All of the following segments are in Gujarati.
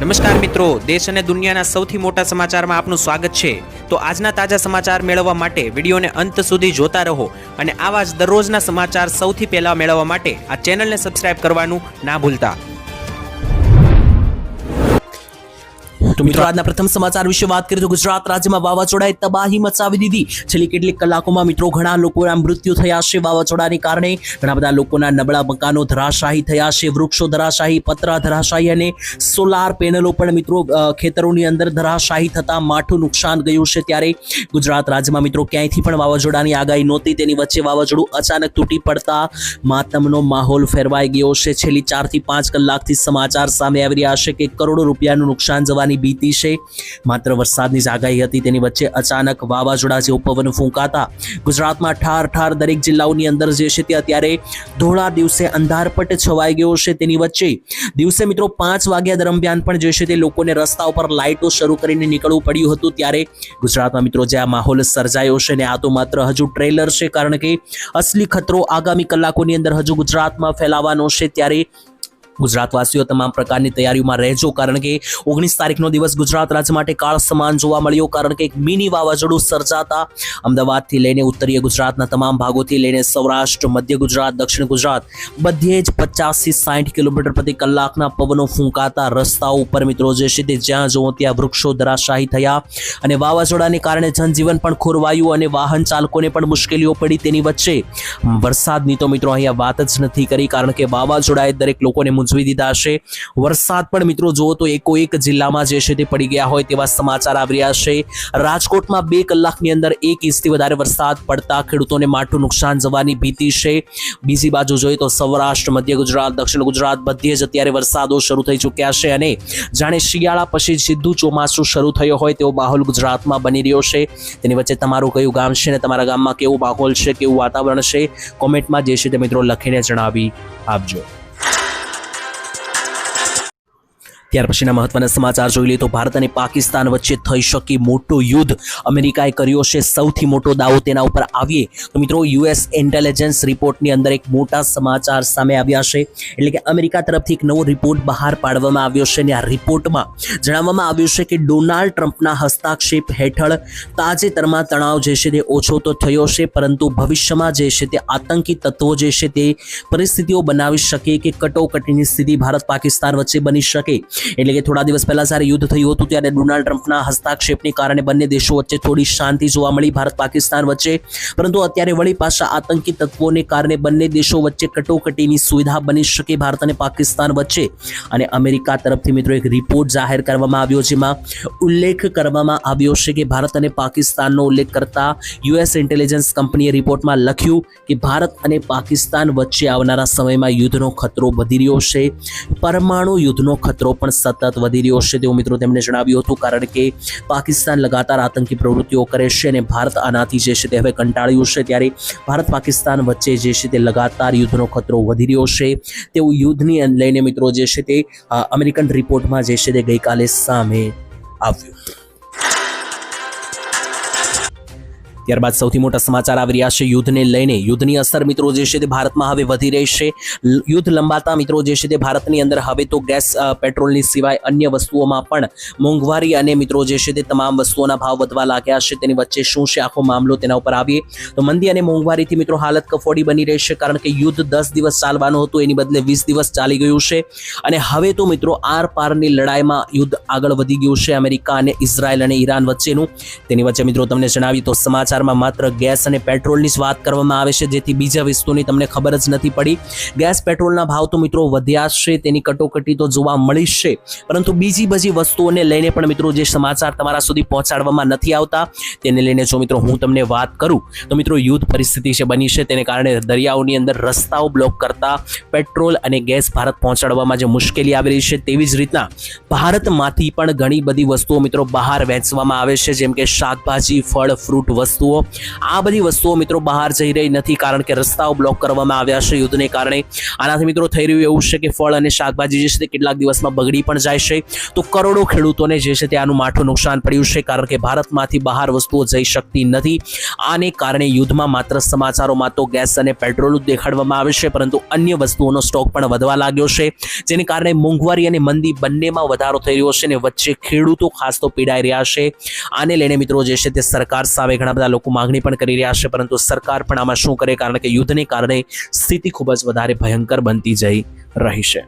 નમસ્કાર મિત્રો, દેશ અને દુનિયાના સૌથી મોટા સમાચારમાં આપનું સ્વાગત છે। તો આજના તાજા સમાચાર મેળવવા માટે વિડીયોને અંત સુધી જોતા રહો અને આવા જ દરરોજના સમાચાર સૌથી પહેલા મેળવવા માટે આ ચેનલને સબસ્ક્રાઇબ કરવાનું ના ભૂલતા। તો મિત્રો આજના પ્રથમ સમાચાર વિશે વાત કરીએ તો ગુજરાત રાજ્યમાં વાવાઝોડાએ તબાહી મચાવી દીધી। છેલ્લી કેટલીક કલાકોમાં મિત્રો ઘણા લોકોના મૃત્યુ થયા છે। વાવાઝોડાને કારણે ઘણા બધા લોકોના નબળા મકાનો ધરાશાયી થયા છે, વૃક્ષો ધરાશાયી, પતરા ધરાશાયી અને સોલાર પેનલો પણ મિત્રો ખેતરોની અંદર ધરાશાયી થતા માઠું નુકસાન ગયું છે। ત્યારે ગુજરાત રાજ્યમાં મિત્રો ક્યાંયથી પણ વાવાઝોડાની આગાહી નહોતી, તેની વચ્ચે વાવાઝોડું અચાનક તૂટી પડતા માતમનો માહોલ ફેરવાઈ ગયો છે। છેલ્લી 4 થી 5 કલાકથી સમાચાર સામે આવી રહ્યા છે કે કરોડો રૂપિયાનું નુકસાન જવાની બીતી છે। માત્ર વરસાદની જ આગાહી હતી, તેની વચ્ચે અચાનક વાવાઝોડા જેવો પવન ફૂંકાતા ગુજરાતમાં ઠાર ઠાર દરેક જિલ્લાઓની અંદર જે છે તે અત્યારે ધોળા દિવસે અંધારપટ છવાઈ ગયો છે। તેની વચ્ચે દિવસે મિત્રો 5 વાગ્યા દરમિયાન પણ જે છે તે લોકોને રસ્તા ઉપર લાઇટો શરૂ કરીને નીકળવું પડ્યું હતું। ત્યારે ગુજરાતમાં મિત્રો જે આ માહોલ સર્જાયો છે ને આ તો માત્ર હજુ ટ્રેલર છે, કારણ કે અસલી ખતરો આગામી કલાકોની અંદર હજુ ગુજરાતમાં ફેલાવાનો છે। ત્યારે ગુજરાતવાસીઓ તમામ પ્રકારની તૈયારીઓમાં રહેજો, કારણ કે 19 તારીખનો દિવસ ગુજરાત રાજ્ય માટે કાળ સમાન જોવા મળ્યો, કારણ કે એક મિની વાવાઝોડું સર્જાતા અમદાવાદથી લઈને ઉત્તરીય ગુજરાતના તમામ ભાગોથી લઈને સૌરાષ્ટ્ર, મધ્ય ગુજરાત, દક્ષિણ ગુજરાત બધે જ 50 થી 60 કિલોમીટર પ્રતિ કલાકના પવનો ફૂંકાતા રસ્તાઓ ઉપર મિત્રો જે છે તે જ્યાં જુઓ ત્યાં વૃક્ષો ધરાશાયી થયા અને વાવાઝોડાને કારણે જનજીવન પણ ખોરવાયું અને વાહન ચાલકોને પણ મુશ્કેલીઓ પડી। તેની વચ્ચે વરસાદની તો મિત્રો અહીંયા વાત જ નથી કરી, કારણ કે વાવાઝોડાએ દરેક લોકોને મૂંઝવી દીધા છે। વરસાદ પણ મિત્રો જુઓ તો એકોએક જિલ્લામાં જે છે તે પડી ગયા હોય તેવા સમાચાર આવી રહ્યા છે। રાજકોટમાં 2 કલાકની અંદર 1 ઇંચથી વધારે વરસાદ પડતા ખેડૂતોને માઠું નુકસાન જવાની ભીતિ છે। બીજી બાજુ જોઈએ તો સૌરાષ્ટ્ર, મધ્ય ગુજરાત, દક્ષિણ ગુજરાત બધે જ અત્યારે વરસાદો શરૂ થઈ ચૂક્યા છે અને જાણે શિયાળા પછી સીધું ચોમાસું શરૂ થયો હોય તેવો માહોલ ગુજરાતમાં બની રહ્યો છે। તેની વચ્ચે તમારું કયું ગામ છે ને તમારા ગામમાં કેવો માહોલ છે, કેવું વાતાવરણ છે, કોમેન્ટમાં જે છે તે મિત્રો લખીને જણાવી આપજો। ત્યાર પછીના મહત્વના સમાચાર જોઈ લઈએ તો ભારત અને પાકિસ્તાન વચ્ચે થઈ શકે મોટું યુદ્ધ, અમેરિકાએ કર્યો છે સૌથી મોટો દાવો। તેના ઉપર આવીએ તો મિત્રો યુએસ ઇન્ટેલિજન્સ રિપોર્ટની અંદર એક મોટા સમાચાર સામે આવ્યા છે, એટલે કે અમેરિકા તરફથી એક નવો રિપોર્ટ બહાર પાડવામાં આવ્યો છે અને આ રિપોર્ટમાં જણાવવામાં આવ્યું છે કે ડોનાલ્ડ ટ્રમ્પના હસ્તાક્ષેપ હેઠળ તાજેતરમાં તણાવ જે છે તે ઓછો તો થયો છે, પરંતુ ભવિષ્યમાં જે છે તે આતંકી તત્વો જે છે તે પરિસ્થિતિઓ બનાવી શકે કે કટોકટીની સ્થિતિ ભારત પાકિસ્તાન વચ્ચે બની શકે। એટલે કે થોડા દિવસ પહેલા જ્યારે યુદ્ધ થયું હતું ત્યારે ડોનાલ્ડ ટ્રમ્પના હસ્તાક્ષેપને કારણે બંને દેશો વચ્ચે થોડી શાંતિ જોવા મળી ભારત પાકિસ્તાન વચ્ચે, પરંતુ અત્યારે વળી પાછા આતંકી તત્વોને કારણે બંને દેશો વચ્ચે કટોકટીની સુવિધા બની શકે ભારત અને પાકિસ્તાન વચ્ચે। અને અમેરિકા તરફથી મિત્રો એક રિપોર્ટ જાહેર કરવામાં આવ્યો, જેમાં ઉલ્લેખ કરવામાં આવ્યો છે કે ભારત અને પાકિસ્તાનનો ઉલ્લેખ કરતા યુએસ ઇન્ટેલિજન્સ કંપનીએ રિપોર્ટમાં લખ્યું કે ભારત અને પાકિસ્તાન વચ્ચે આવનારા સમયમાં યુદ્ધનો ખતરો વધી રહ્યો છે, પરમાણુ યુદ્ધનો ખતરો પણ સતત વધી રહ્યો છે તેવું મિત્રો તેમણે જણાવ્યું હતું, કારણ કે પાકિસ્તાન લગાતાર આતંકી પ્રવૃત્તિઓ કરે છે અને ભારત આનાથી જે છે તે હવે કંટાળ્યું છે। ત્યારે ભારત પાકિસ્તાન વચ્ચે જે છે તે લગાતાર યુદ્ધનો ખતરો વધી રહ્યો છે તેવું યુદ્ધની લઈને મિત્રો જે છે તે અમેરિકન રિપોર્ટમાં જે છે તે ગઈકાલે સામે આવ્યું। ત્યારબાદ સૌથી મોટા સમાચાર આવી રહ્યા છે યુદ્ધને લઈને। યુદ્ધની અસર મિત્રો જે છે તે ભારતમાં હવે વધી રહી છે। યુદ્ધ લંબાતા મિત્રો જે છે તે ભારતની અંદર હવે તો ગેસ, પેટ્રોલની સિવાય અન્ય વસ્તુઓમાં પણ મોંઘવારી અને મિત્રો જે છે તે તમામ વસ્તુઓના ભાવ વધવા લાગ્યા છે। તેની વચ્ચે શું છે આખો મામલો તેના ઉપર આવીએ તો મંદી અને મોંઘવારીથી મિત્રો હાલત કફોડી બની રહી છે, કારણ કે યુદ્ધ 10 દિવસ ચાલવાનું હતું એની બદલે 20 દિવસ ચાલી ગયું છે અને હવે તો મિત્રો આર પારની લડાઈમાં યુદ્ધ આગળ વધી ગયું છે અમેરિકા અને ઇઝરાયલ અને ઈરાન વચ્ચેનું। તેની વચ્ચે મિત્રો તમને જણાવી તો સમાચાર માત્ર ગેસ અને પેટ્રોલની જ વાત કરવામાં આવે છે, જેથી બીજા વસ્તુની તમને ખબર જ નથી પડી। ગેસ પેટ્રોલના ભાવ તો મિત્રો વધ્યા છે, તેની કટોકટી તો જોવા મળી છે, પરંતુ બીજી બધી વસ્તુઓને લઈને પણ મિત્રો જે સમાચાર તમારા સુધી પહોંચાડવામાં નથી આવતા તેને લઈને જો મિત્રો હું તમને વાત કરું તો મિત્રો યુદ્ધ પરિસ્થિતિ છે બની છે, તેને કારણે દરિયાઓની અંદર રસ્તાઓ બ્લોક કરતા પેટ્રોલ અને ગેસ ભારત પહોંચાડવામાં જે મુશ્કેલી આવી રહી છે, તેવી જ રીતના ભારતમાંથી પણ ઘણી બધી વસ્તુઓ મિત્રો બહાર વેચવામાં આવે છે, જેમ કે શાકભાજી, ફળ, ફ્રૂટ વસ્તુ વસ્તુઓ, આ બધી વસ્તુઓ મિત્રો બહાર જઈ રહી નથી, કારણ કે રસ્તાઓ બ્લોક કરવામાં આવ્યા છે યુદ્ધને કારણે. આનાથી મિત્રો થઈ રહ્યું એવું છે કે ફળ અને શાકભાજી જે છે તે કેટલાક દિવસમાં બગડી પણ જાય છે. તો કરોડો ખેડૂતોને જે છે તે આનું માઠું નુકસાન પડ્યું છે, કારણ કે ભારતમાંથી બહાર વસ્તુઓ જઈ શકતી નથી. આને કારણે યુદ્ધમાં માત્ર સમાચારોમાં તો ગેસ અને પેટ્રોલ જ દેખાડવામાં આવે છે, પરંતુ અન્ય વસ્તુઓનો સ્ટોક પણ વધવા લાગ્યો છે, જેને કારણે મોંઘવારી અને મંદી બંનેમાં વધારો થઈ રહ્યો છે અને વચ્ચે ખેડૂતો ખાસ તો પીડાઈ રહ્યા છે. આને લઈને મિત્રો જે છે તે સરકાર સામે ઘણા બધા લોકો માંગણી પણ કરી રહ્યા છે, પરંતુ સરકાર પણ આમાં શું કરે, કારણ કે યુદ્ધને કારણે સ્થિતિ ખૂબ જ વધારે ભયંકર બનતી જઈ રહી છે.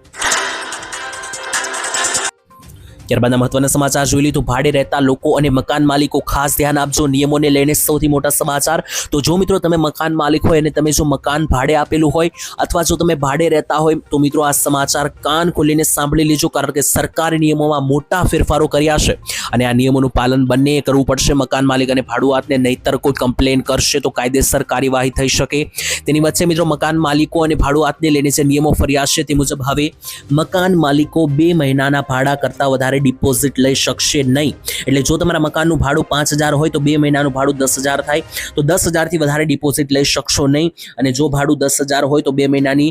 ત્યારબાદના મહત્વના સમાચાર જોઈ લીધું. ભાડે રહેતા લોકો અને મકાન માલિકો ખાસ ધ્યાન આપજો, નિયમોને લઈને સૌથી મોટા સમાચાર. તો જો મિત્રો તમે મકાન માલિક હોય અને તમે જો મકાન ભાડે આપેલું હોય અથવા જો તમે ભાડે રહેતા હોય તો મિત્રો આ સમાચાર કાન ખોલીને સાંભળી લેજો, કારણ કે સરકારી નિયમોમાં મોટા ફેરફારો કર્યા છે અને આ નિયમોનું પાલન બંને કરવું પડશે, મકાન માલિક અને ભાડુઆતને. નહીતર કોઈ કમ્પ્લેન કરશે તો કાયદેસર કાર્યવાહી થઈ શકે. તેની વચ્ચે મિત્રો મકાન માલિકો અને ભાડુઆતને લઈને જે નિયમો ફર્યા છે તે મુજબ હવે મકાન માલિકો 2 મહિનાના ભાડા કરતાં વધારે ડિપોઝિટ લઈ શકશે નહીં. એટલે જો તમારા મકાનનું ભાડું 5,000 હોય તો 2 મહિનાનું ભાડું 10,000 થાય, તો 10,000થી વધારે ડિપોઝિટ લઈ શકશો નહીં. અને જો ભાડું 10,000 હોય તો 2 મહિનાની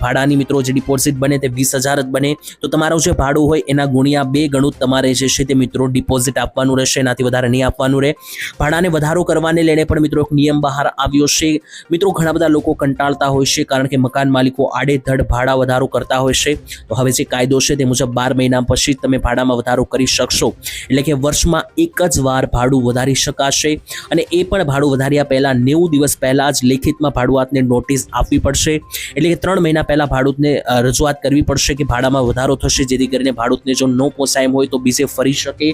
ભાડાની મિત્રો જે ડિપોઝિટ બને તે 20,000 જ બને. તો તમારું જે ભાડું હોય એના ગુણ્યા 2 ગણું તમારે જે છે તે મિત્રો ડિપોઝિટ આપવાનું રહેશે, એનાથી વધારે નહીં આપવાનું રહે. ભાડાને વધારો કરવાને લઈને પણ મિત્રો એક નિયમ બહાર આવ્યો છે. મિત્રો ઘણા બધા લોકો કંટાળતા હોય છે, કારણ કે મકાન માલિકો આડેધડ ભાડા વધારો કરતા હોય છે. તો હવે જે કાયદો છે તે મુજબ 12 મહિના પછી તમે ભાડામાં વધારો કરી શકશો, એટલે કે વર્ષમાં એક જ વાર ભાડું વધારી શકાશે. અને એ પણ ભાડું વધાર્યા પહેલા 90 દિવસ પહેલા જ લેખિતમાં ભાડુઆતને નોટિસ આપવી પડશે, એટલે કે 3 મહિના પહેલા ભાડૂતને રજૂઆત કરવી પડશે કે ભાડામાં વધારો થશે, જેથી કરીને ભાડૂતને જો ન પોસાય એમ હોય તો બીજે ફરી શકે.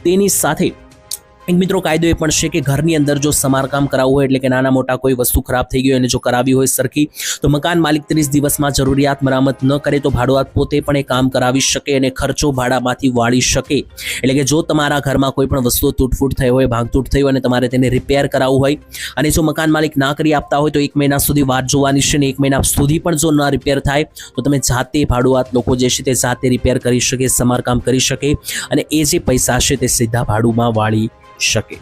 તેની સાથે એક મિત્રો કાયદો એ પણ છે કે ઘરની અંદર જો સમારકામ કરાવવું હોય, એટલે કે નાના મોટા કોઈ વસ્તુ ખરાબ થઈ ગઈ હોય અને જો કરાવી હોય સરખી, તો મકાન માલિક 30 દિવસમાં જરૂરિયાત મરામત ન કરે તો ભાડુઆત પોતે પણ એ કામ કરાવી શકે અને ખર્ચો ભાડામાંથી વાળી શકે. એટલે કે જો તમારા ઘરમાં કોઈ પણ વસ્તુ તૂટફૂટ થઈ હોય, ભાંગતૂટ થઈ હોય અને તમારે તેને રિપેર કરાવવું હોય અને જો મકાન માલિક ના કરી આપતા હોય તો 1 મહિના સુધી વાટ જોવાની છે, અને 1 મહિના સુધી પણ જો ના રિપેર થાય તો તમે જાતે ભાડુઆત લોકો જે છે તે જાતે રિપેર કરી શકે, સમારકામ કરી શકે અને એ જે પૈસા છે તે સીધા ભાડુમાં વાળી શકે.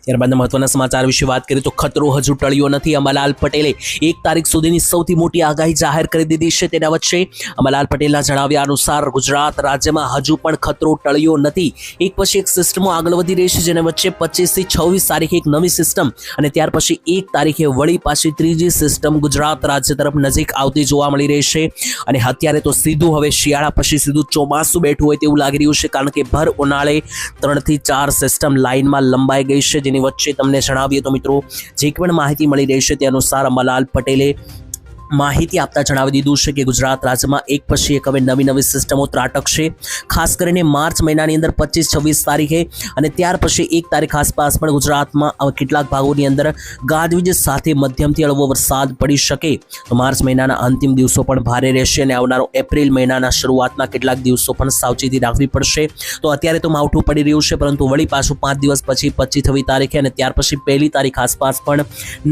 ત્યારબાદ મહત્વના સમાચાર વિશે વાત કરીએ તો ખતરો હજુ ટળ્યો નથી. અંબાલાલ પટેલે 1 તારીખ સુધીની સૌથી મોટી આગાહી જાહેર કરી દીધી છે. તેના વચ્ચે અંબાલાલ પટેલના જણાવ્યા અનુસાર ગુજરાત રાજ્યમાં હજુ પણ ખતરો ટળ્યો નથી. એક પછી એક સિસ્ટમો આગળ વધી રહી છે, જેના વચ્ચે 25 થી 26 તારીખે એક નવી સિસ્ટમ અને ત્યાર પછી 1 તારીખે વળી પાછી ત્રીજી સિસ્ટમ ગુજરાત રાજ્ય તરફ નજીક આવતી જોવા મળી રહી છે. અને અત્યારે તો સીધું હવે શિયાળા પછી સીધું ચોમાસું બેઠું હોય તેવું લાગી રહ્યું છે, કારણ કે ભર ઉનાળે 3 થી 4 સિસ્ટમ લાઇનમાં લંબાઈ ગઈ છે. જેની વચ્ચે તમને જણાવીએ તો મિત્રો જે પણ માહિતી મળી રહી છે તે અનુસાર અંબાલાલ પટેલે માહિતી આપતા જણાવી દીધું છે કે ગુજરાત રાજ્યમાં એક પછી એક હવે નવી સિસ્ટમો ત્રાટકશે. ખાસ કરીને માર્ચ મહિનાની અંદર 25-26 તારીખે અને ત્યાર પછી 1 તારીખ આસપાસ પણ ગુજરાતમાં કેટલાક ભાગોની અંદર ગાજવીજ સાથે મધ્યમથી હળવો વરસાદ પડી શકે. તો માર્ચ મહિનાના અંતિમ દિવસો પણ ભારે રહેશે અને આવનારો એપ્રિલ મહિનાના શરૂઆતના કેટલાક દિવસો પણ સાવચેતી રાખવી પડશે. તો અત્યારે તો માવઠું પડી રહ્યું છે, પરંતુ વળી પાછું 5 દિવસ પછી 25-26 તારીખે અને ત્યાર પછી 1 તારીખ આસપાસ પણ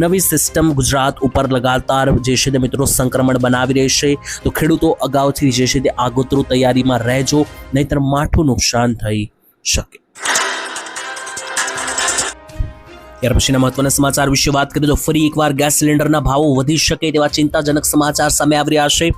નવી સિસ્ટમ ગુજરાત ઉપર લગાતાર જે છે મિત્રો સંક્રમણ બનાવી રહી છે. તો ખેડૂતો અગાઉથી જે છે તે આગોતરું તૈયારીમાં રહેજો, નહીતર માઠું નુકસાન થઈ શકે. ત્યાર પછીના મહત્વના સમાચાર વિશે વાત કરીએ તો ફરી એકવાર ગેસ સિલિન્ડરના ભાવો વધી શકે તેવા ચિંતાજનક સમાચાર સામે આવી રહ્યા છે.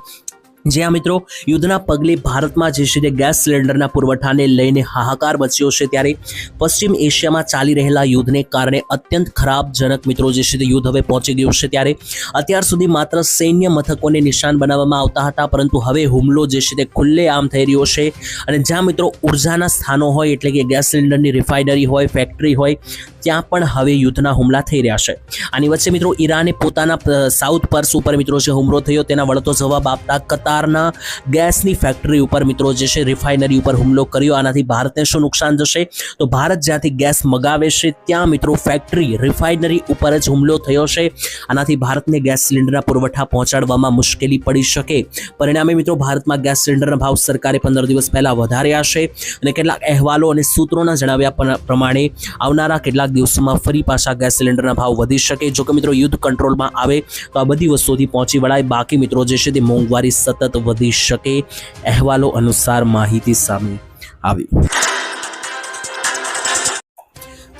જ્યાં મિત્રો યુદ્ધના પગલે ભારતમાં જે છે તે ગેસ સિલિન્ડરના પુરવઠાને લઈને હાહાકાર મચ્યો છે, ત્યારે પશ્ચિમ એશિયામાં ચાલી રહેલા યુદ્ધને કારણે અત્યંત ખરાબજનક મિત્રો જે છે તે યુદ્ધ હવે પહોંચી ગયું છે. ત્યારે અત્યાર સુધી માત્ર સૈન્ય મથકોને નિશાન બનાવવામાં આવતા હતા, પરંતુ હવે હુમલો જે છે તે ખુલ્લેઆમ થઈ રહ્યો છે. અને જ્યાં મિત્રો ઉર્જાના સ્થાનો હોય, એટલે કે ગેસ સિલિન્ડરની રિફાઇનરી હોય, ફેક્ટરી હોય, ત્યાં પણ હવે યુદ્ધના હુમલા થઈ રહ્યા છે. આની વચ્ચે મિત્રો ઈરાને પોતાના સાઉથ પર્સ ઉપર મિત્રો જે હુમલો થયો તેના વળતો જવાબ આપતા કતારના ગેસની ફેક્ટરી ઉપર મિત્રો જે છે રિફાઇનરી ઉપર હુમલો કર્યો. આનાથી ભારતને શું નુકસાન જશે? તો ભારત જ્યાંથી ગેસ મગાવે છે ત્યાં મિત્રો ફેક્ટરી રિફાઇનરી ઉપર જ હુમલો થયો છે. આનાથી ભારતને ગેસ સિલિન્ડરના પુરવઠા પહોંચાડવામાં મુશ્કેલી પડી શકે. પરિણામે મિત્રો ભારતમાં ગેસ સિલિન્ડરના ભાવ સરકારે 15 દિવસ પહેલા વધાર્યા છે અને કેટલાક અહેવાલો અને સૂત્રોના જણાવ્યા પ્રમાણે આવનારા કેટલાક દિવસોમાં ફરી પાછા ગેસ સિલિન્ડરના ભાવ વધી શકે. જો કે મિત્રો યુદ્ધ કંટ્રોલમાં આવે તો આ બધી વસ્તુઓથી પહોંચી વળાય, બાકી મિત્રો જે છે તે મોંઘવારી સતત વધી શકે, અહેવાલો અનુસાર માહિતી સામે આવી.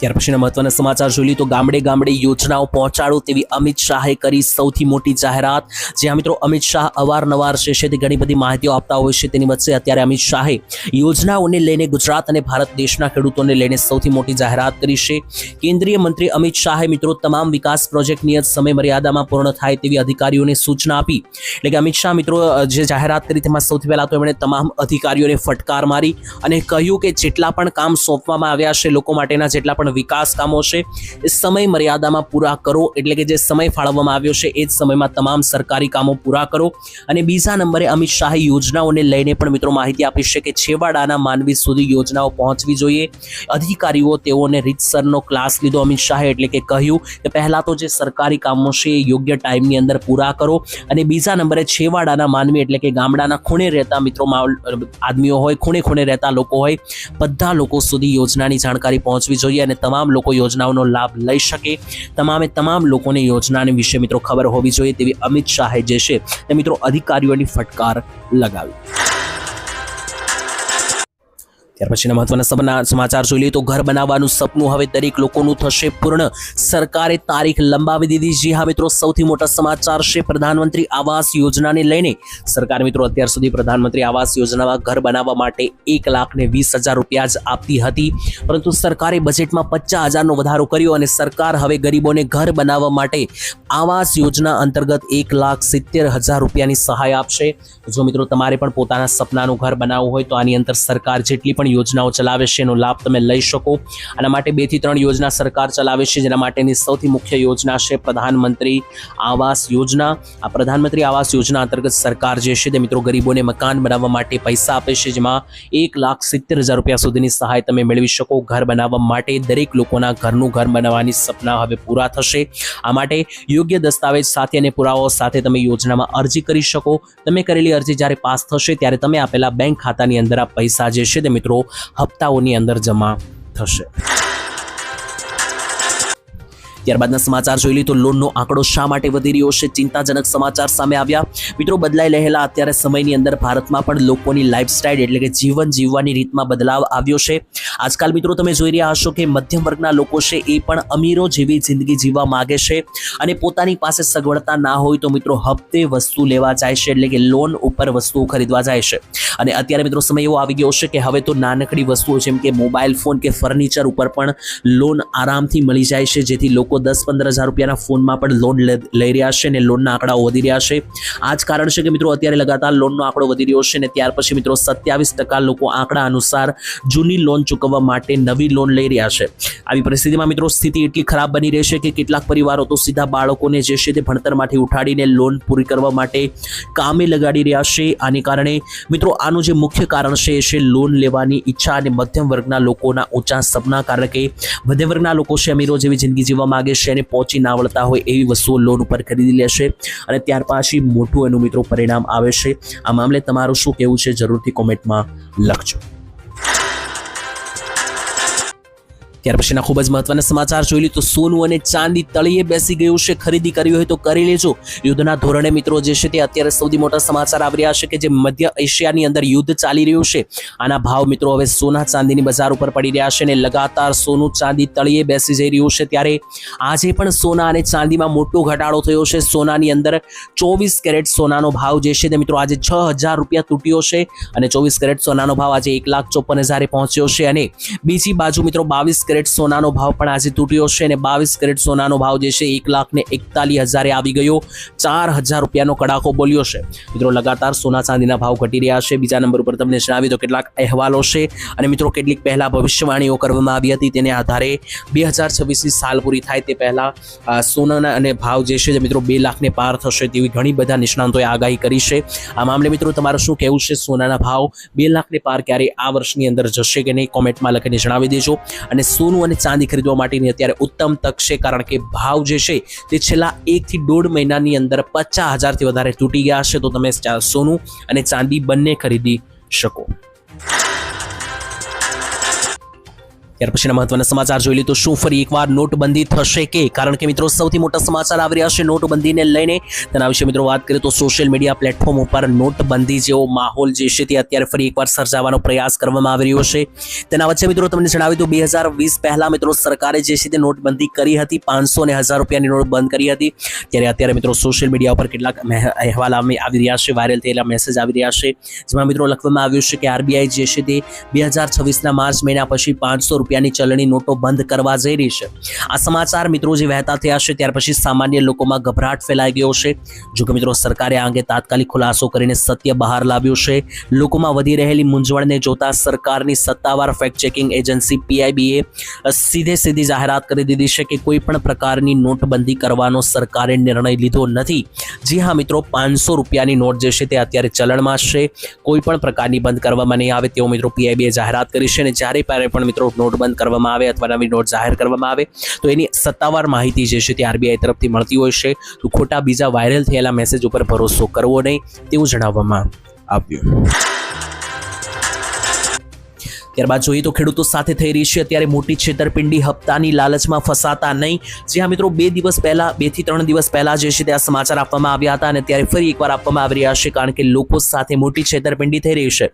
ત્યાર પછીના મહત્વના સમાચાર જોઈ લઈએ તો ગામડે ગામડે યોજનાઓ પહોંચાડો તેવી અમિત શાહે કરી સૌથી મોટી જાહેરાત। જ્યાં મિત્રો અમિત શાહ અવારનવાર છે તે ઘણી બધી માહિતીઓ આપતા હોય છે, તેની વચ્ચે અત્યારે અમિત શાહે યોજનાઓને લઈને ગુજરાત અને ભારત દેશના ખેડૂતોને લઈને સૌથી મોટી જાહેરાત કરી છે। કેન્દ્રીય મંત્રી અમિત શાહે મિત્રો તમામ વિકાસ પ્રોજેક્ટ નિયત સમય મર્યાદામાં પૂર્ણ થાય તેવી અધિકારીઓને સૂચના આપી। એટલે કે અમિત શાહ મિત્રો જે જાહેરાત કરી તેમાં સૌથી પહેલા તો એમણે તમામ અધિકારીઓને ફટકાર મારી અને કહ્યું કે જેટલા પણ કામ સોંપવામાં આવ્યા છે લોકો માટેના જેટલા પણ વિકાસ કામો છે એ સમય મર્યાદામાં પૂરા કરો। એટલે કે જે સમય ફાળવવામાં આવ્યો છે એ જ સમયમાં તમામ સરકારી કામો પૂરા કરો। અને બીજા નંબરે અમિત શાહે યોજનાઓને લઈને પણ મિત્રો માહિતી આપી છે કે છેવાડાના માનવી સુધી યોજનાઓ પહોંચવી જોઈએ। અધિકારીઓ તેઓને રીતસરનો ક્લાસ લીધો અમિત શાહે, એટલે કે કહ્યું કે પહેલા તો જે સરકારી કામો છે એ યોગ્ય ટાઈમની અંદર પૂરા કરો અને બીજા નંબરે છેવાડાના માનવી એટલે કે ગામડાના ખૂણે રહેતા મિત્રો આદમીઓ હોય, ખૂણે ખૂણે રહેતા લોકો હોય, બધા લોકો સુધી યોજનાની જાણકારી પહોંચવી જોઈએ અને તમામ લોકો યોજનાઓનો લાભ લઈ શકે। તમામ લોકોને યોજનાની વિશે મિત્રો ખબર હોવી જોઈએ તેવી અમિત શાહે જે છે તે મિત્રો અધિકારીઓની ફટકાર લગાવી। ત્યાર પછીના મહત્વના સમાચાર જોઈ લઈએ તો ઘર બનાવવાનું સપનું હવે દરેક લોકોનું થશે પૂર્ણ, સરકારે તારીખ લંબાવી દીધી। જી હા મિત્રો, સૌથી મોટા સમાચાર છે પ્રધાનમંત્રી આવાસ યોજનાને લઈને। સરકાર મિત્રો અત્યાર સુધી પ્રધાનમંત્રી આવાસ યોજનામાં ઘર બનાવવા માટે 1,20,000 રૂપિયા જ આપતી હતી, પરંતુ સરકારે બજેટમાં 50,000નો વધારો કર્યો અને સરકાર હવે ગરીબોને ઘર બનાવવા માટે આવાસ યોજના અંતર્ગત 1,70,000 રૂપિયાની સહાય આપશે। જો મિત્રો તમારે પણ પોતાના સપનાનું ઘર બનાવવું હોય તો આની અંદર સરકાર જેટલી પણ યોજનાઓ ચલાવે છે એનો લાભ તમે લઈ શકો। આના માટે 2 થી 3 યોજના સરકાર ચલાવે છે, જેના માટેની સૌથી મુખ્ય યોજના છે પ્રધાનમંત્રી આવાસ યોજના। આ પ્રધાનમંત્રી આવાસ યોજના અંતર્ગત સરકાર જે છે તે મિત્રો ગરીબોને મકાન બનાવવા માટે પૈસા આપે છે, જેમાં 1,70,000 રૂપિયા સુધીની સહાય તમે મેળવી શકો। ઘર બનાવવા માટે દરેક લોકોના ઘરનું ઘર બનાવવાની સપના હવે પૂરા થશે। આ માટે યોગ્ય દસ્તાવેજ સાથે અને પુરાવાઓ સાથે તમે યોજનામાં અરજી કરી શકો। તમે કરેલી અરજી જ્યારે પાસ થશે ત્યારે તમે આપેલા બેંક ખાતાની અંદર આ પૈસા જે છે તે મિત્રો હપ્તાઓની અંદર જમા થશે। ત્યારબાદના સમાચાર જોઈ લઈએ તો લોનનો આંકડો શા માટે વધી રહ્યો છે, ચિંતાજનક સમાચાર સામે આવ્યા। મિત્રો બદલાઈ રહેલા અત્યારે સમયની અંદર ભારતમાં પણ લોકોની લાઈફસ્ટાઈલ એટલે કે જીવન જીવવાની રીતમાં બદલાવ આવ્યો છે। આજકાલ મિત્રો તમે જોઈ રહ્યા હશો કે મધ્યમ વર્ગના લોકો છે એ પણ અમીરો જેવી જિંદગી જીવવા માંગે છે અને પોતાની પાસે સગવડતા ના હોય તો મિત્રો હપ્તે વસ્તુ લેવા જાય છે, એટલે કે લોન ઉપર વસ્તુઓ ખરીદવા જાય છે। અને અત્યારે મિત્રો સમય એવો આવી ગયો છે કે હવે તો નાનકડી વસ્તુઓ જેમ કે મોબાઈલ ફોન કે ફર્નિચર ઉપર પણ લોન આરામથી મળી જાય છે, જેથી લોકો 10-15 હજાર રૂપિયાના ફોનમાં પણ લોન લઈ રહ્યા છે અને લોનના આંકડાઓ વધી રહ્યા છે। આ જ કારણ છે કે મિત્રો અત્યારે લગાતાર લોનનો આંકડો વધી રહ્યો છે અને ત્યાર પછી મિત્રો 27% લોકો આંકડા અનુસાર જૂની લોન ચૂકવવા માટે નવી લોન લઈ રહ્યા છે। આવી પરિસ્થિતિમાં મિત્રો સ્થિતિ એટલી ખરાબ બની રહી છે કે કેટલાક પરિવારો તો સીધા બાળકોને જે છે તે ભણતરમાંથી ઉઠાડીને લોન પૂરી કરવા માટે કામે લગાડી રહ્યા છે। આને કારણે મિત્રો આનું જે મુખ્ય કારણ છે એ છે લોન લેવાની ઈચ્છા અને મધ્યમ વર્ગના લોકોના ઊંચા સપના, કારણ કે મધ્યમ વર્ગના લોકો છે અમીરો જેવી જિંદગી જીવવા માંગે છે અને પહોંચી ના વળતા હોય એવી વસ્તુઓ લોન ઉપર ખરીદી લેશે અને ત્યાર પછી મોટું એનું મિત્રો પરિણામ આવે છે। આ મામલે તમારું શું કહેવું છે જરૂરથી કોમેન્ટમાં લખજો। ત્યાર પછીના ખૂબ જ મહત્વના સમાચાર જોઈ લઈએ તો સોનું અને ચાંદી તળિયે બેસી ગયું છે, ખરીદી કરવી હોય તો કરી લેજો। યુદ્ધના ધોરણે મિત્રો જે છે તે અત્યારે સૌથી મોટા સમાચાર આવી રહ્યા છે કે જે મધ્ય એશિયાની અંદર યુદ્ધ ચાલી રહ્યું છે આના ભાવ મિત્રો હવે સોના ચાંદીની બજાર ઉપર પડી રહ્યા છે અને લગાતાર સોનું ચાંદી તળિયે બેસી જઈ રહ્યું છે। ત્યારે આજે પણ સોના અને ચાંદીમાં મોટો ઘટાડો થયો છે। સોનાની અંદર 24 કેરેટ સોનાનો ભાવ જે છે તે મિત્રો આજે 6,000 રૂપિયા તૂટ્યો છે અને 24 કેરેટ સોનાનો ભાવ આજે 1,54,000 પહોંચ્યો છે અને બીજી બાજુ મિત્રો 22 કેરેટ સોનાનો ભાવ પણ આજે તૂટ્યો છે અને 22 કેરેટ સોનાનો ભાવ જે છે 1,41,000 આવી ગયો, 4,000 રૂપિયાનો કડાકો બોલ્યો છે। મિત્રો લગાતાર સોના ચાંદીના ભાવ ઘટી રહ્યા છે। બીજા નંબર ઉપર તમને જણાવી દો કેટલાક અહેવાલો છે અને મિત્રો કેટલીક પહેલા ભવિષ્યવાણીઓ કરવામાં આવી હતી તેને આધારે 2026ની સાલ પૂરી થાય તે પહેલા સોનાના અને ભાવ જે છે મિત્રો 2 લાખને પાર થશે તેવી ઘણી બધા નિષ્ણાંતોએ આગાહી કરી છે। આ મામલે મિત્રો તમારું શું કહેવું છે, સોનાના ભાવ 2 લાખને પાર ક્યારે આ વર્ષની અંદર જશે કે નહીં, કોમેન્ટમાં લખીને જણાવી દેજો। અને સોનું અને ચાંદી ખરીદવા માટેની અત્યારે ઉત્તમ તક છે, કારણ કે ભાવ જે છે તે છેલ્લા 1 થી 1.5 મહિનાની અંદર 50,000થી વધારે તૂટી ગયા છે, તો તમે સોનું અને ચાંદી બંને ખરીદી શકો। ત્યાર પછીના મહત્વના સમાચાર જોઈ લીધું. શું ફરી એકવાર નોટબંધી થશે કે? કારણ કે મિત્રો સૌથી મોટા સમાચાર આવી રહ્યા છે નોટબંધીને લઈને. તેના વિશે મિત્રો વાત કરીએ તો સોશિયલ મીડિયા પ્લેટફોર્મ ઉપર નોટબંધી જેવો માહોલ જે છે તે અત્યારે ફરી એકવાર સર્જાવવાનો પ્રયાસ કરવામાં આવી રહ્યો છે. તેના વચ્ચે મિત્રો તમને જણાવી દઉં 2020 પહેલા મિત્રો સરકારે જે છે તે નોટબંધી કરી હતી. 500 અને 1000 રૂપિયાની નોટ બંધ કરી હતી. ત્યારે અત્યારે મિત્રો સોશિયલ મીડિયા ઉપર કેટલાક અહેવાલ આવી રહ્યા છે, વાયરલ થયેલા મેસેજ આવી રહ્યા છે, જેમાં મિત્રો લખવામાં આવ્યું છે કે આરબીઆઈ જે છે તે 2026ના માર્ચ મહિના પછી 500 રૂપિયાની ચલણી નોટો બંધ કરવા જઈ રહી છે. આ સમાચાર મિત્રો જે વહેતા થયા છે ત્યાર પછી સામાન્ય લોકોમાં ગભરાટ ફેલાઈ ગયો છે. જો કે મિત્રો સરકારે આ અંગે તાત્કાલિક ખુલાસો કરીને સત્ય બહાર લાવ્યું છે. લોકોમાં વધી રહેલી મૂંઝવણને જોતા સરકારની સત્તાવાર ફેક્ટ ચેકિંગ એજન્સી પીઆઈબીએ સીધી જાહેરાત કરી દીધી છે કે કોઈ પણ પ્રકારની નોટબંધી કરવાનો સરકારે નિર્ણય લીધો નથી. જી હા મિત્રો, 500 રૂપિયાની નોટ જે છે તે અત્યારે ચલણમાં છે. કોઈ પણ પ્રકારની બંધ કરવામાં નહીં આવે તેવું મિત્રો પીઆઈબીએ જાહેરાત કરી છે. અને જ્યારે પણ મિત્રો નોટ બંધ કરવામાં આવે અથવા નવી નોટ જાહેર કરવામાં આવે તો એની સત્તાવાર માહિતી જે છે તે આરબીઆઈ તરફથી મળતી હોય છે. તો ખોટા બીજા વાયરલ થયેલા મેસેજ ઉપર ભરોસો કરવો નહીં તેવું જણાવવામાં આવ્યું. ત્યારબાદ જોઈએ તો ખેડૂતો સાથે થઈ રહી છે અત્યારે મોટી છેતરપિંડી. હપ્તાની લાલચમાં ફસાતા નહીં. જી હા મિત્રો, 2 થી 3 દિવસ પહેલા જે છે તે આ સમાચાર આપવામાં આવ્યા હતા અને ત્યારે ફરી એકવાર આપવામાં આવી રહ્યા છે કારણ કે લોકો સાથે મોટી છેતરપિંડી થઈ રહી છે.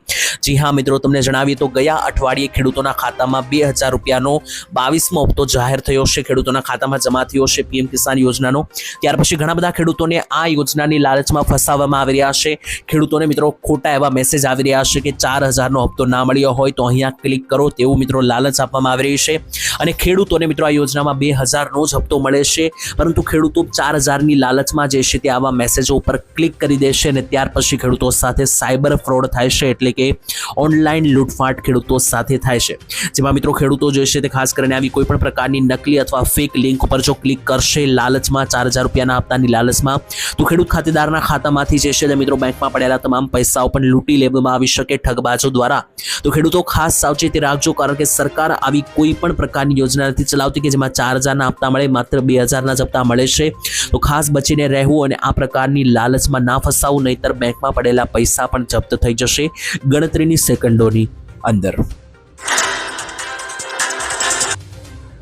જી હા મિત્રો, તમને જણાવીએ તો ગયા અઠવાડિયે ખેડૂતોના ખાતામાં 2000 રૂપિયાનો 22મો હપ્તો જાહેર થયો છે. ખેડૂતોના ખાતામાં જમા થયો છે પીએમ કિસાન યોજનાનો. ત્યાર પછી ઘણા બધા ખેડૂતોને આ યોજનાની લાલચમાં ફસાવવામાં આવી રહ્યા છે. ખેડૂતોને મિત્રો ખોટા એવા મેસેજ આવી રહ્યા છે કે 4000નો હપ્તો ના મળ્યો હોય તો અહીંયા ક્લિક કરો તેવું મિત્રો લાલચ આપવામાં આવી રહી છે. અને ખેડૂતોને મિત્રો આ યોજનામાં 2000નો જ હપ્તો મળે છે, પરંતુ ખેડૂતો 4000ની લાલચમાં જે છે તે આવા મેસેજો ઉપર ક્લિક કરી દેશે અને ત્યાર પછી ખેડૂતો સાથે સાયબર ફ્રોડ થાય છે, એટલે કે ઓનલાઈન લૂંટફાટ ખેડૂતો સાથે થાય છે. જેમાં મિત્રો ખેડૂતો જે છે તે ખાસ કરીને આવી કોઈ પણ પ્રકારની નકલી અથવા ફેક લિંક ઉપર જો ક્લિક કરશે લાલચમાં 4000 રૂપિયાના હપ્તાની લાલચમાં, તો ખેડૂત ખાતેદારના ખાતામાંથી જે છે તે મિત્રો બેંકમાં પડેલા તમામ પૈસાઓ પણ લૂંટી લેવામાં આવી શકે ઠગબાજો દ્વારા. તો ખેડૂતો ખાસ સાવચેતી રાખજો, કારણ કે સરકાર આવી કોઈ પણ પ્રકારની યોજના નથી ચલાવતી કે જેમાં 4000ના હપ્તા મળે, માત્ર 2000ના જ હપ્તા મળે છે. તો ખાસ બચીને રહેવું અને આ પ્રકારની લાલચમાં ના ફસાવું, નહીતર બેંકમાં પડેલા પૈસા પણ જપ્ત થઈ જશે ગણતરીની સેકન્ડોની અંદર.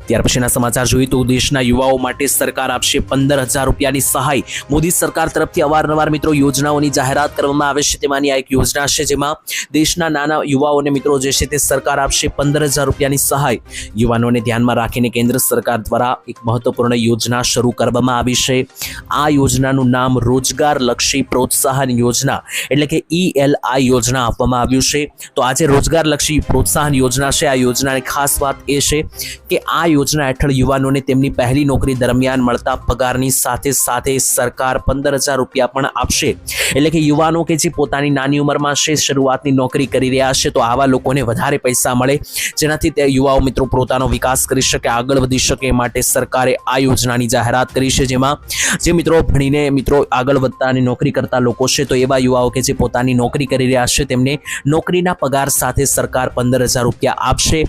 ત્યાર પછીના સમાચાર જોઈએ તો દેશના યુવાઓ માટે સરકાર આપશે 15000 રૂપિયાની સહાય. મોદી સરકાર તરફથી અવારનવાર મિત્રો યોજનાઓની જાહેરાત કરવામાં આવે છે. તેમાંની આ એક યોજના છે જેમાં દેશના નાના યુવાઓને મિત્રો જે છે તે સરકાર આપશે 15000 રૂપિયાની સહાય. યુવાનોને ધ્યાનમાં રાખીને કેન્દ્ર સરકાર દ્વારા એક મહત્વપૂર્ણ યોજના શરૂ કરવામાં આવી છે. આ યોજનાનું નામ રોજગાર લક્ષી પ્રોત્સાહન યોજના એટલે કે ELI યોજના આપવામાં આવ્યું છે. તો આજે રોજગાર લક્ષી પ્રોત્સાહન યોજના છે. આ યોજનાની ખાસ વાત એ છે કે આ યોજના હેઠળ યુવાનોને તેમની પહેલી નોકરી દરમિયાન મળતા પગારની સાથે સાથે સરકાર 15000 રૂપિયા પણ આપશે. એટલે કે યુવાનો કે જે પોતાની નાની ઉંમરમાં છે, શરૂઆતની નોકરી કરી રહ્યા છે, તો આવા લોકોને વધારે પૈસા મળે, જેનાથી તે યુવાઓ મિત્રો પોતાનો વિકાસ કરી શકે, આગળ વધી શકે. એ માટે સરકારે આ યોજનાની જાહેરાત કરી છે, જેમાં જે મિત્રો ભણીને મિત્રો આગળ વધતા અને નોકરી કરતા લોકો છે, તો એવા યુવાઓ કે જે પોતાની નોકરી કરી રહ્યા છે તેમને નોકરીના પગાર સાથે સરકાર 15000 રૂપિયા આપશે.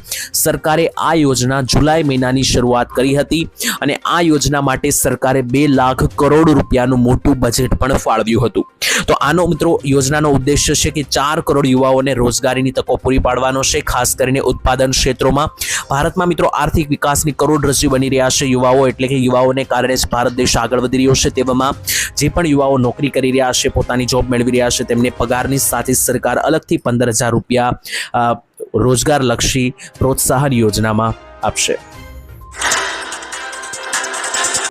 સરકારે આ યોજના જુલાઈ મહિનાની શરૂઆત કરી હતી અને આ યોજના માટે સરકારે 2 લાખ કરોડ રૂપિયાનું મોટું બજેટ પણ ફાળવ્યું હતું. તો આનો મિત્રો યોજનાનો ઉદ્દેશ્ય છે કે 4 કરોડ યુવાઓને રોજગારીની તકો પૂરી પાડવાનો છે, ખાસ કરીને ઉત્પાદન ક્ષેત્રોમાં. ભારતમાં મિત્રો આર્થિક વિકાસની કરોડરજ્જુ બની રહ્યા છે યુવાઓ, એટલે કે યુવાઓને કારણે જ ભારત દેશ આગળ વધી રહ્યો છે. તેવામાં જે પણ યુવાઓ નોકરી કરી રહ્યા છે, પોતાની જોબ મેળવી રહ્યા છે, તેમને પગારની સાથે સરકાર અલગથી 15000 રૂપિયા રોજગાર લક્ષી પ્રોત્સાહન યોજનામાં આપશે.